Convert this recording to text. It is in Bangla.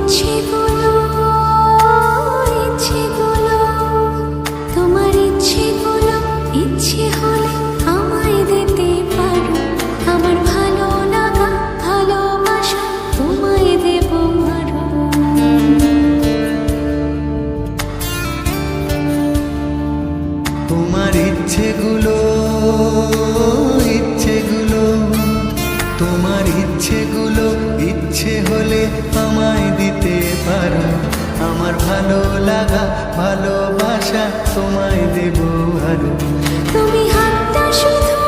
ইচ্ছেগুলো ইচ্ছেগুলো তোমার ইচ্ছেগুলো ইচ্ছে হলে আমায় দিতে পারো আমার ভালো লাগা ভালোবাসা তোমায় দেব আরো তোমার ইচ্ছেগুলো ইচ্ছেগুলো তোমার ইচ্ছেগুলো ইচ্ছে হলে আমায় দিতে পারো আমার ভালো লাগা ভালোবাসা তোমায় দেব আরো তুমি হাতটা শুধু